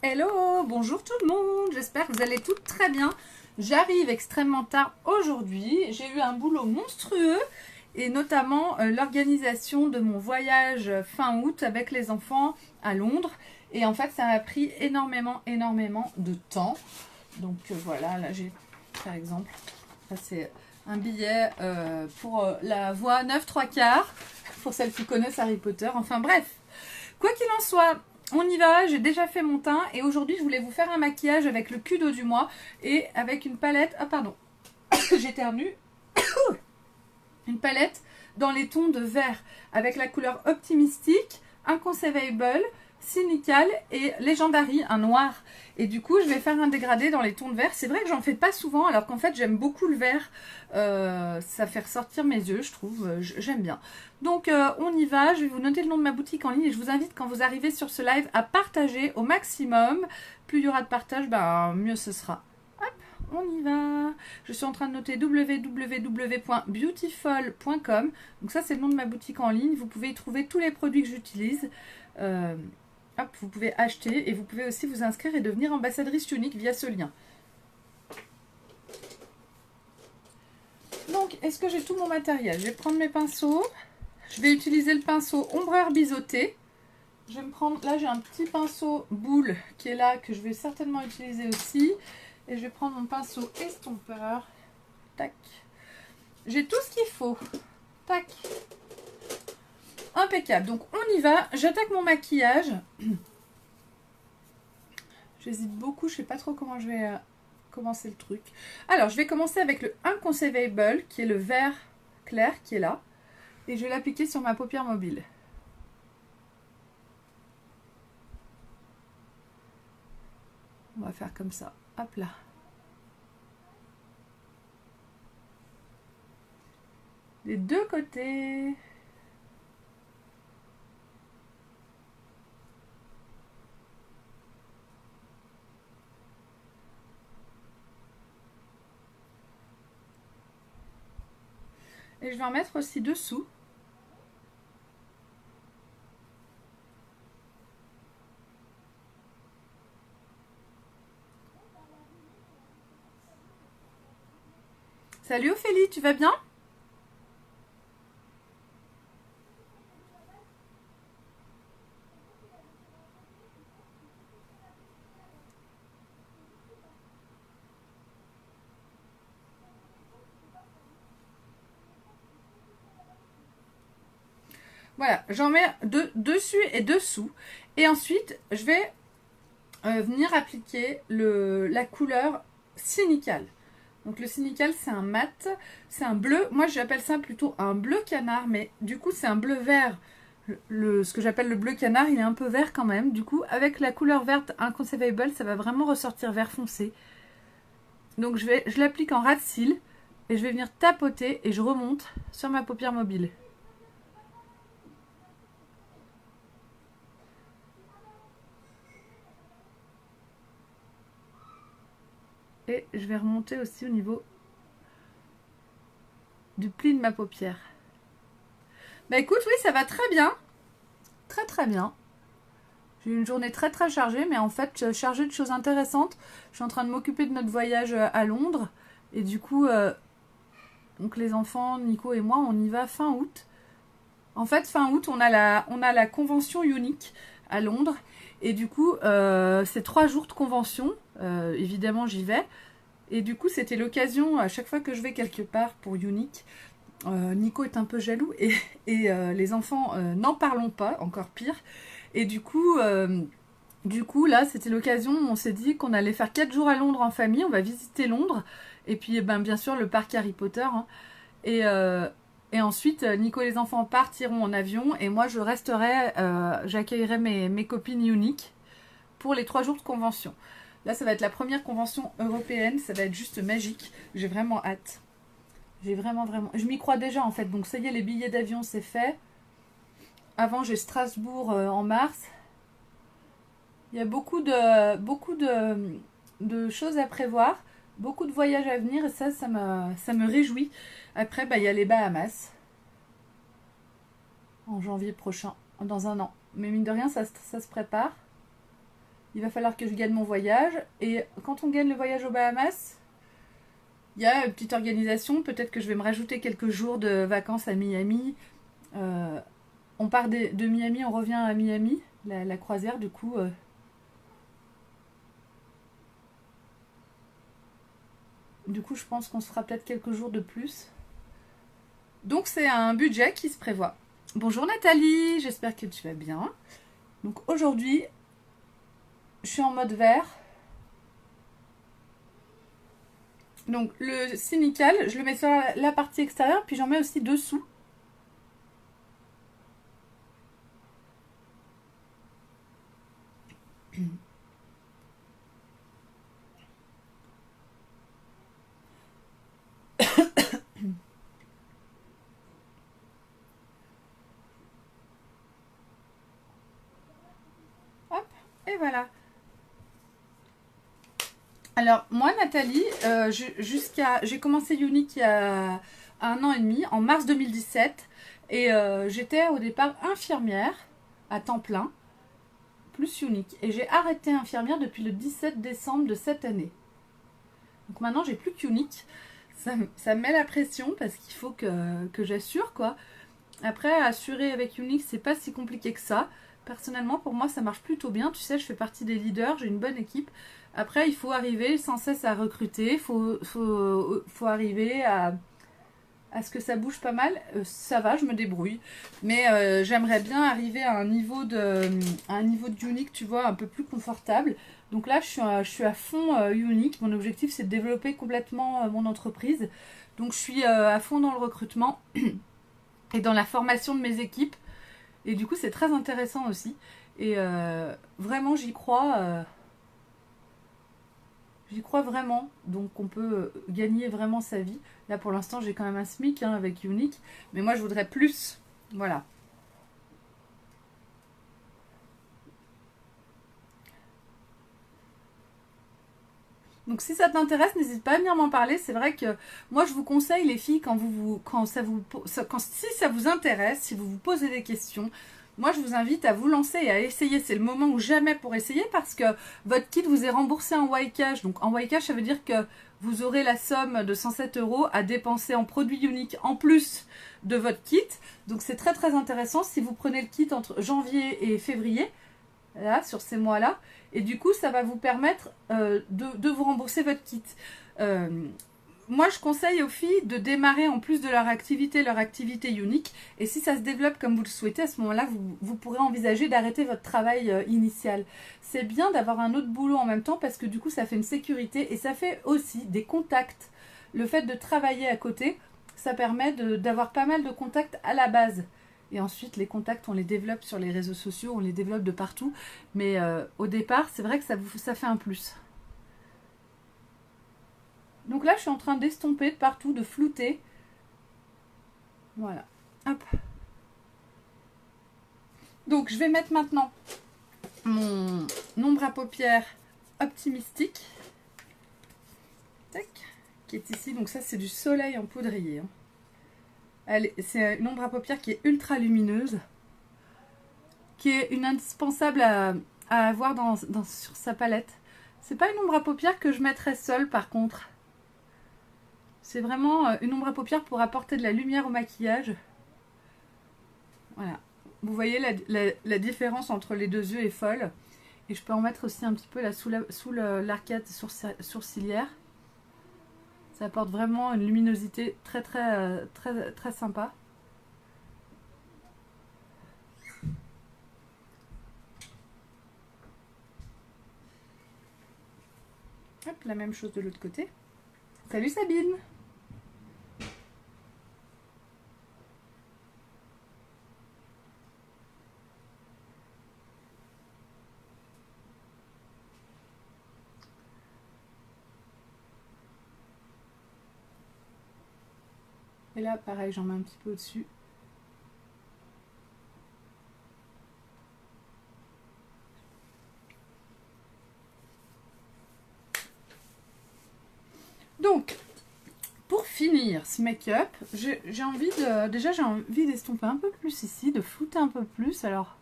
Hello, bonjour tout le monde, j'espère que vous allez toutes très bien. J'arrive extrêmement tard aujourd'hui, j'ai eu un boulot monstrueux et notamment l'organisation de mon voyage fin août avec les enfants à Londres. Et en fait ça m'a pris énormément de temps. Donc voilà, là j'ai par exemple, ça c'est un billet pour la voie 9 3 quarts, pour celles qui connaissent Harry Potter, enfin bref. Quoi qu'il en soit, on y va, j'ai déjà fait mon teint et aujourd'hui je voulais vous faire un maquillage avec le Kudo du mois et avec une palette, ah pardon, j'éternue, une palette dans les tons de vert avec la couleur Optimistic, Inconceivable, Cynical et Legendary, un noir. Et du coup je vais faire un dégradé dans les tons de vert. C'est vrai que j'en fais pas souvent alors qu'en fait j'aime beaucoup le vert, ça fait ressortir mes yeux, je trouve, j'aime bien. Donc on y va, je vais vous noter le nom de ma boutique en ligne et je vous invite quand vous arrivez sur ce live à partager au maximum. Plus il y aura de partage, ben, mieux ce sera. Hop, on y va. Je suis en train de noter www.beautiful.com. Donc ça c'est le nom de ma boutique en ligne, vous pouvez y trouver tous les produits que j'utilise. Hop, vous pouvez acheter et vous pouvez aussi vous inscrire et devenir ambassadrice unique via ce lien. Donc, est-ce que j'ai tout mon matériel? Je vais prendre mes pinceaux. Je vais utiliser le pinceau ombreur biseauté. Je vais me prendre, là j'ai un petit pinceau boule qui est là, que je vais certainement utiliser aussi. Et je vais prendre mon pinceau estompeur. Tac. J'ai tout ce qu'il faut. Tac. Impeccable. Donc on y va. J'attaque mon maquillage. J'hésite beaucoup. Je sais pas trop comment je vais commencer le truc. Alors je vais commencer avec le Inconceivable qui est le vert clair qui est là. Et je vais l'appliquer sur ma paupière mobile. On va faire comme ça. Hop là. Des deux côtés. Et je vais en mettre aussi dessous. Salut Ophélie, tu vas bien? Voilà, j'en mets dessus et dessous. Et ensuite, je vais venir appliquer la couleur Cynical. Donc le Cynical, c'est un mat, c'est un bleu. Moi, j'appelle ça plutôt un bleu canard, mais du coup, c'est un bleu vert. Ce que j'appelle le bleu canard, il est un peu vert quand même. Du coup, avec la couleur verte Inconceivable, ça va vraiment ressortir vert foncé. Donc je l'applique en ras de cils et je vais venir tapoter et je remonte sur ma paupière mobile. Et je vais remonter aussi au niveau du pli de ma paupière. Bah écoute, oui, ça va très bien. Très bien. J'ai eu une journée très chargée, mais en fait chargée de choses intéressantes. Je suis en train de m'occuper de notre voyage à Londres. Et du coup, donc les enfants, Nico et moi, on y va fin août. En fait, fin août, on a la convention unique à Londres. Et du coup, c'est 3 jours de convention. Évidemment, j'y vais. Et du coup, c'était l'occasion, à chaque fois que je vais quelque part pour Unique, Nico est un peu jaloux et les enfants n'en parlons pas, encore pire. Et du coup, là, c'était l'occasion, on s'est dit qu'on allait faire 4 jours à Londres en famille, on va visiter Londres. Et puis, ben, bien sûr, le parc Harry Potter. Hein. Et ensuite, Nico et les enfants partiront en avion et moi, je resterai, j'accueillerai mes copines uniques pour les 3 jours de convention. Là, ça va être la première convention européenne, ça va être juste magique. J'ai vraiment hâte. J'ai vraiment. Je m'y crois déjà en fait, donc ça y est, les billets d'avion, c'est fait. Avant, j'ai Strasbourg en mars. Il y a beaucoup de choses à prévoir, beaucoup de voyages à venir et ça me réjouit. Après, bah, il y a les Bahamas en janvier prochain, dans un an. Mais mine de rien, ça se prépare. il va falloir que je gagne mon voyage. Et quand on gagne le voyage aux Bahamas, il y a une petite organisation. Peut-être que je vais me rajouter quelques jours de vacances à Miami. On part de Miami, on revient à Miami, la croisière, du coup. Je pense qu'on se fera peut-être quelques jours de plus. Donc, c'est un budget qui se prévoit. Bonjour Nathalie, j'espère que tu vas bien. Donc, aujourd'hui, je suis en mode vert. Donc, le cynical, je le mets sur la partie extérieure, puis j'en mets aussi dessous. Hop, et voilà. Alors, moi, Nathalie, j'ai commencé Unique il y a 1 an et demi, en mars 2017. Et j'étais au départ infirmière à temps plein, plus Unique. Et j'ai arrêté infirmière depuis le 17 décembre de cette année. Donc maintenant, j'ai plus qu'Unique. Ça me met la pression parce qu'il faut que j'assure, quoi. Après, assurer avec Unique, c'est pas si compliqué que ça. Personnellement, pour moi, ça marche plutôt bien. Tu sais, je fais partie des leaders, j'ai une bonne équipe. Après, il faut arriver sans cesse à recruter. Faut arriver à ce que ça bouge pas mal. Ça va, je me débrouille. Mais j'aimerais bien arriver à un niveau de Unique, tu vois, un peu plus confortable. Donc là, je suis à fond Unique. Mon objectif, c'est de développer complètement mon entreprise. Donc, je suis à fond dans le recrutement et dans la formation de mes équipes. Et du coup, c'est très intéressant aussi. Et vraiment, j'y crois. J'y crois vraiment. Donc, on peut gagner vraiment sa vie. Là, pour l'instant, j'ai quand même un SMIC avec Unique. Mais moi, je voudrais plus. Voilà. Donc si ça t'intéresse, n'hésite pas à venir m'en parler. C'est vrai que moi je vous conseille les filles quand si ça vous intéresse, si vous vous posez des questions, moi je vous invite à vous lancer et à essayer. C'est le moment ou jamais pour essayer parce que votre kit vous est remboursé en Ycash. Donc en Ycash, ça veut dire que vous aurez la somme de 107 € à dépenser en produits uniques en plus de votre kit. Donc c'est très très intéressant si vous prenez le kit entre janvier et février, là, sur ces mois-là. Et du coup, ça va vous permettre de vous rembourser votre kit. Moi, je conseille aux filles de démarrer en plus de leur activité unique. Et si ça se développe comme vous le souhaitez, à ce moment-là, vous pourrez envisager d'arrêter votre travail initial. C'est bien d'avoir un autre boulot en même temps parce que du coup, ça fait une sécurité et ça fait aussi des contacts. Le fait de travailler à côté, ça permet d'avoir pas mal de contacts à la base. Et ensuite, les contacts, on les développe sur les réseaux sociaux, on les développe de partout. Mais au départ, c'est vrai que ça fait un plus. Donc là, je suis en train d'estomper de partout, de flouter. Voilà. Hop. Donc, je vais mettre maintenant mon ombre à paupières optimistique. Tac. Qui est ici. Donc ça, c'est du soleil en poudrier. C'est une ombre à paupières qui est ultra lumineuse, qui est une indispensable à avoir sur sa palette. C'est pas une ombre à paupières que je mettrais seule par contre. C'est vraiment une ombre à paupières pour apporter de la lumière au maquillage. Voilà. Vous voyez la différence entre les deux yeux est folle. Et je peux en mettre aussi un petit peu là sous l'arcade sourcilière. Ça apporte vraiment une luminosité très très très très sympa. Hop, la même chose de l'autre côté. Salut Sabine! Et là, pareil, j'en mets un petit peu au-dessus. Donc, pour finir ce make-up, j'ai envie d'estomper un peu plus ici, de flouter un peu plus. Alors,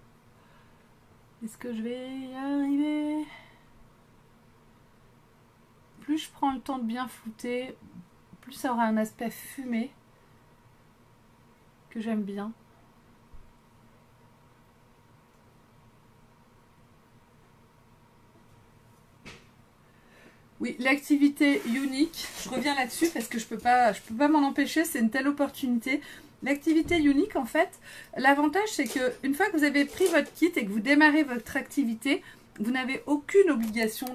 est-ce que je vais y arriver? je prends le temps de bien flouter, plus ça aura un aspect fumé que j'aime bien. Oui, l'activité unique, je reviens là-dessus parce que je peux pas m'en empêcher, c'est une telle opportunité. L'activité unique, en fait, l'avantage c'est que une fois que vous avez pris votre kit et que vous démarrez votre activité, vous n'avez aucune obligation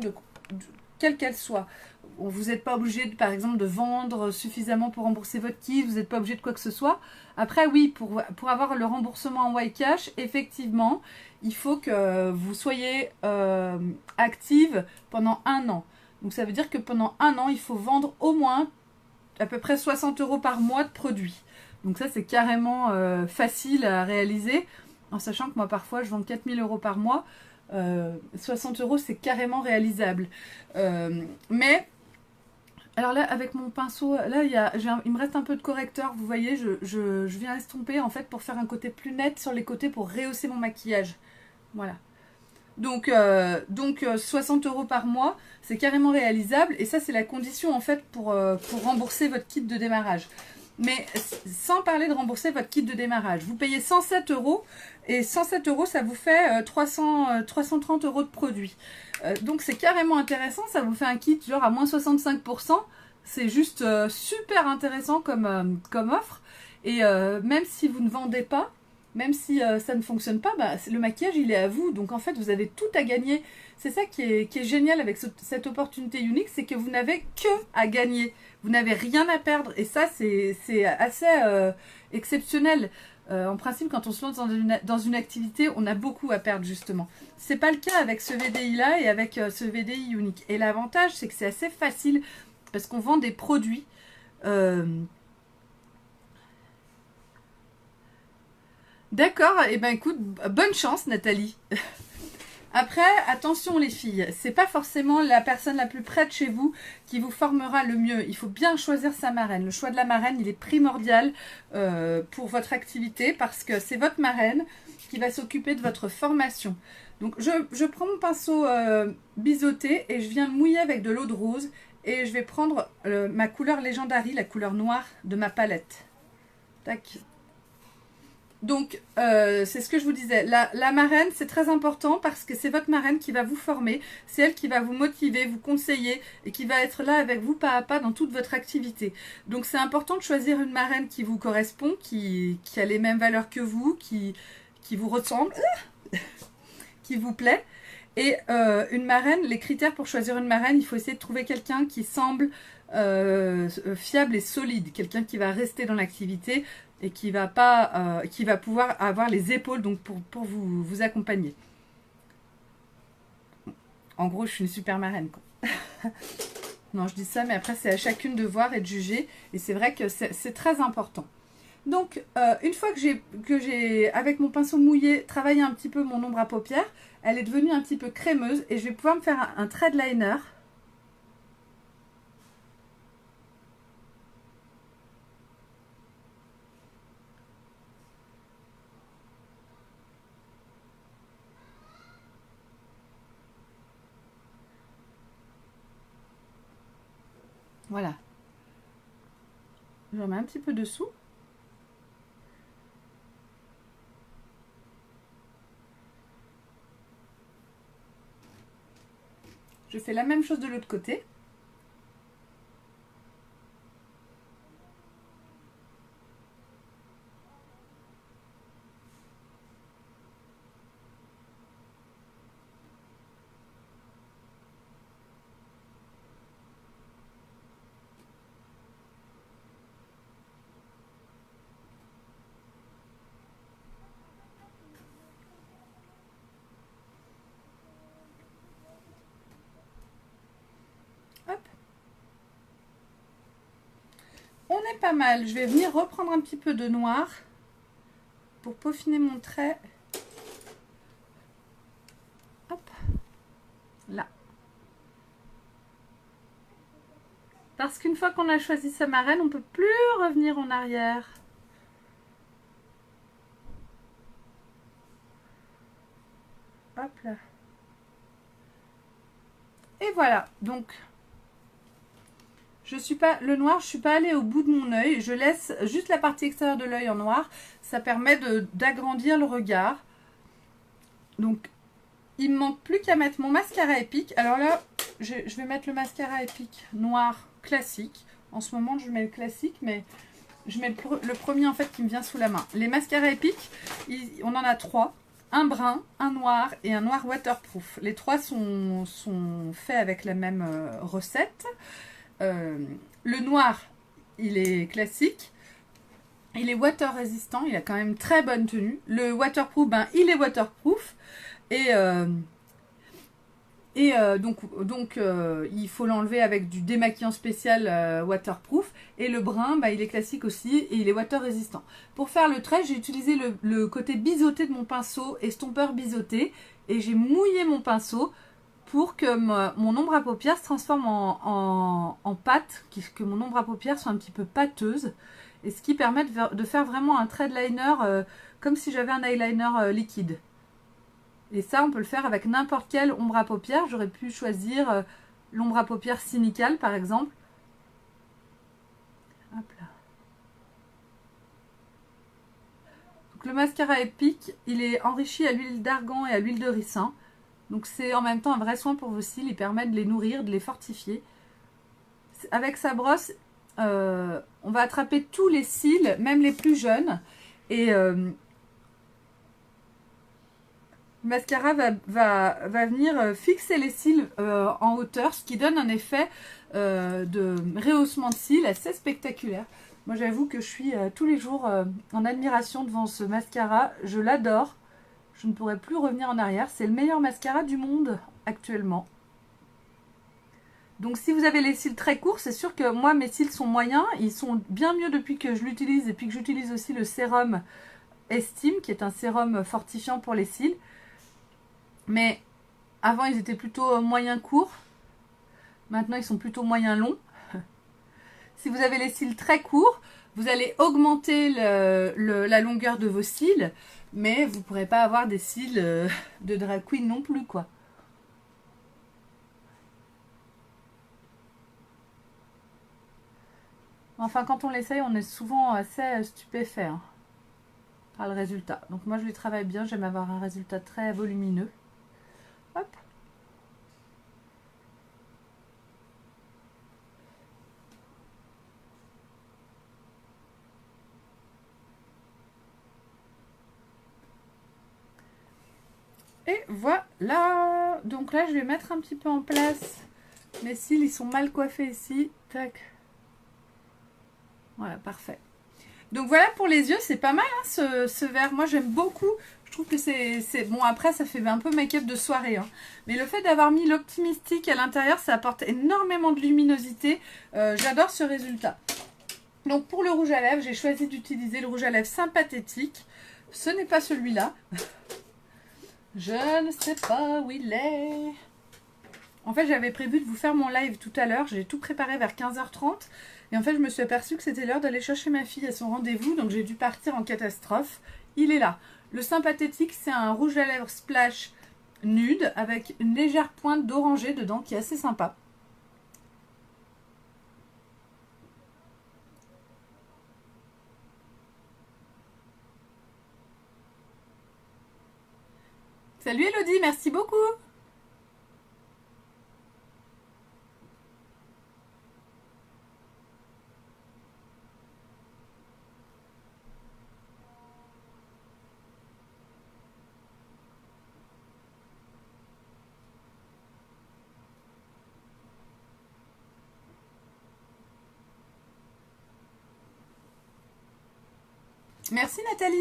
quelle qu'elle soit. Vous n'êtes pas obligé, par exemple, de vendre suffisamment pour rembourser votre kit, vous n'êtes pas obligé de quoi que ce soit. Après, oui, pour avoir le remboursement en Ycash, effectivement, il faut que vous soyez active pendant 1 an. Donc ça veut dire que pendant 1 an, il faut vendre au moins à peu près 60 € par mois de produits. Donc ça, c'est carrément facile à réaliser, en sachant que moi, parfois, je vends 4000 € par mois. 60 €, c'est carrément réalisable. Mais, alors là, avec mon pinceau, là, il me reste un peu de correcteur. Vous voyez, je viens estomper, en fait, pour faire un côté plus net sur les côtés, pour rehausser mon maquillage. Voilà. Donc 60 € par mois, c'est carrément réalisable. Et ça, c'est la condition, en fait, pour rembourser votre kit de démarrage. Mais sans parler de rembourser votre kit de démarrage. Vous payez 107 €. Et 107 €, ça vous fait 330 € de produits. Donc c'est carrément intéressant. Ça vous fait un kit genre à moins 65%. C'est juste super intéressant comme offre. Et même si vous ne vendez pas, même si ça ne fonctionne pas, bah, le maquillage, il est à vous. Donc, en fait, vous avez tout à gagner. C'est ça qui est génial avec cette opportunité unique, c'est que vous n'avez que à gagner. Vous n'avez rien à perdre. Et ça, c'est assez exceptionnel. En principe, quand on se lance dans une activité, on a beaucoup à perdre, justement. C'est pas le cas avec ce VDI-là et avec ce VDI unique. Et l'avantage, c'est que c'est assez facile parce qu'on vend des produits. D'accord, et ben écoute, bonne chance Nathalie. Après, attention les filles, c'est pas forcément la personne la plus près de chez vous qui vous formera le mieux. Il faut bien choisir sa marraine. Le choix de la marraine, il est primordial pour votre activité parce que c'est votre marraine qui va s'occuper de votre formation. Donc je prends mon pinceau biseauté et je viens le mouiller avec de l'eau de rose et je vais prendre ma couleur Legendary, la couleur noire de ma palette. Tac. Donc, c'est ce que je vous disais. La marraine, c'est très important parce que c'est votre marraine qui va vous former. C'est elle qui va vous motiver, vous conseiller et qui va être là avec vous pas à pas dans toute votre activité. Donc, c'est important de choisir une marraine qui vous correspond, qui a les mêmes valeurs que vous, qui vous ressemble, qui vous plaît. Et une marraine, les critères pour choisir une marraine, il faut essayer de trouver quelqu'un qui semble fiable et solide. Quelqu'un qui va rester dans l'activité et qui va pouvoir avoir les épaules donc pour vous accompagner. En gros, je suis une super marraine, quoi. Non, je dis ça, mais après, c'est à chacune de voir et de juger. Et c'est vrai que c'est très important. Donc, une fois que j'ai, avec mon pinceau mouillé, travaillé un petit peu mon ombre à paupières, elle est devenue un petit peu crémeuse et je vais pouvoir me faire un trait de liner. Voilà. Je remets un petit peu dessous. Je fais la même chose de l'autre côté. Hop. On est pas mal. Je vais venir reprendre un petit peu de noir pour peaufiner mon trait. Hop. Là. Parce qu'une fois qu'on a choisi sa marraine, on ne peut plus revenir en arrière. Hop là. Et voilà. Donc, le noir, je suis pas allée au bout de mon œil. Je laisse juste la partie extérieure de l'œil en noir. Ça permet d'agrandir le regard. Donc, il me manque plus qu'à mettre mon mascara Epic. Alors là, je vais mettre le mascara Epic noir classique. En ce moment, je mets le classique, mais je mets le premier en fait qui me vient sous la main. Les mascaras Epic, on en a 3. Un brun, un noir et un noir waterproof. Les 3 sont faits avec la même recette. Le noir, il est classique. Il est water résistant. Il a quand même très bonne tenue. Le waterproof, ben, il est waterproof. Et donc il faut l'enlever avec du démaquillant spécial waterproof. Et le brun, bah, il est classique aussi et il est water résistant. Pour faire le trait, j'ai utilisé le côté biseauté de mon pinceau, estompeur biseauté. Et j'ai mouillé mon pinceau pour que mon ombre à paupières se transforme en pâte, que mon ombre à paupières soit un petit peu pâteuse. Et ce qui permet de faire vraiment un trait de liner comme si j'avais un eyeliner liquide. Et ça, on peut le faire avec n'importe quelle ombre à paupières. J'aurais pu choisir l'ombre à paupières cynicale, par exemple. Hop là. Donc, le mascara Epic, il est enrichi à l'huile d'argan et à l'huile de ricin. Donc, c'est en même temps un vrai soin pour vos cils. Il permet de les nourrir, de les fortifier. Avec sa brosse, on va attraper tous les cils, même les plus jeunes. Et le mascara va venir fixer les cils en hauteur, ce qui donne un effet de rehaussement de cils assez spectaculaire. Moi, j'avoue que je suis tous les jours en admiration devant ce mascara. Je l'adore. Je ne pourrais plus revenir en arrière. C'est le meilleur mascara du monde actuellement. Donc, si vous avez les cils très courts, c'est sûr que moi, mes cils sont moyens. Ils sont bien mieux depuis que je l'utilise et puis que j'utilise aussi le sérum Estime, qui est un sérum fortifiant pour les cils. Mais avant, ils étaient plutôt moyen courts. Maintenant, ils sont plutôt moyen longs. Si vous avez les cils très courts, vous allez augmenter la longueur de vos cils. Mais vous ne pourrez pas avoir des cils de drag queen non plus, quoi. Enfin, quand on l'essaye, on est souvent assez stupéfait hein, par le résultat. Donc moi, je les travaille bien. J'aime avoir un résultat très volumineux. Hop. Et voilà. Donc là, je vais mettre un petit peu en place. Mes cils, ils sont mal coiffés ici. Tac. Voilà, parfait. Donc voilà pour les yeux, c'est pas mal hein, ce vert. Moi, j'aime beaucoup. Je trouve que c'est... Bon, après, ça fait un peu make-up de soirée. Hein. Mais le fait d'avoir mis l'Optimistic à l'intérieur, ça apporte énormément de luminosité. J'adore ce résultat. Donc, pour le rouge à lèvres, j'ai choisi d'utiliser le rouge à lèvres sympathétique. Ce n'est pas celui-là. Je ne sais pas où il est. En fait, j'avais prévu de vous faire mon live tout à l'heure. J'ai tout préparé vers 15h30. Et en fait, je me suis aperçue que c'était l'heure d'aller chercher ma fille à son rendez-vous. Donc, j'ai dû partir en catastrophe. Il est là. Le sympathétique, c'est un rouge à lèvres splash nude avec une légère pointe d'orangé dedans qui est assez sympa. Salut Elodie, merci beaucoup. Merci Nathalie.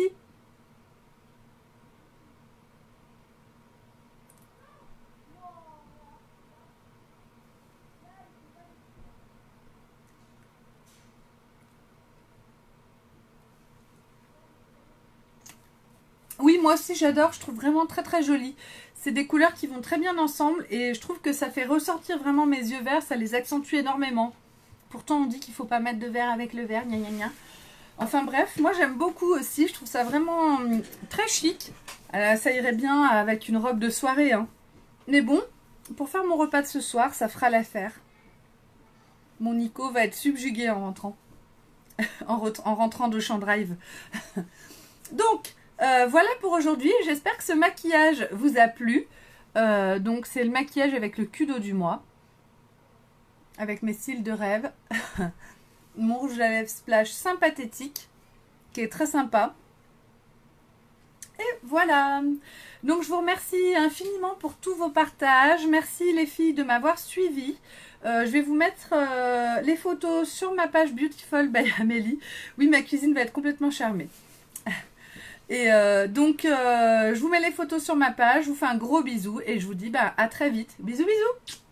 Oui, moi aussi j'adore, je trouve vraiment très très joli. C'est des couleurs qui vont très bien ensemble et je trouve que ça fait ressortir vraiment mes yeux verts, ça les accentue énormément. Pourtant on dit qu'il ne faut pas mettre de vert avec le vert, gna gna gna. Enfin bref, moi j'aime beaucoup aussi, je trouve ça vraiment très chic. Ça irait bien avec une robe de soirée. Hein. Mais bon, pour faire mon repas de ce soir, ça fera l'affaire. Mon Nico va être subjugué en rentrant. En rentrant de Champ Drive. Donc, voilà pour aujourd'hui. J'espère que ce maquillage vous a plu. Donc, c'est le maquillage avec le Kudo du mois. Avec mes cils de rêve. Mon rouge à lèvres splash sympathétique. Qui est très sympa. Et voilà. Donc, je vous remercie infiniment pour tous vos partages. Merci les filles de m'avoir suivi. Je vais vous mettre les photos sur ma page Beautiful by Amélie. Oui, ma cuisine va être complètement charmée. Et donc, je vous mets les photos sur ma page. Je vous fais un gros bisou et je vous dis à très vite. Bisous, bisous!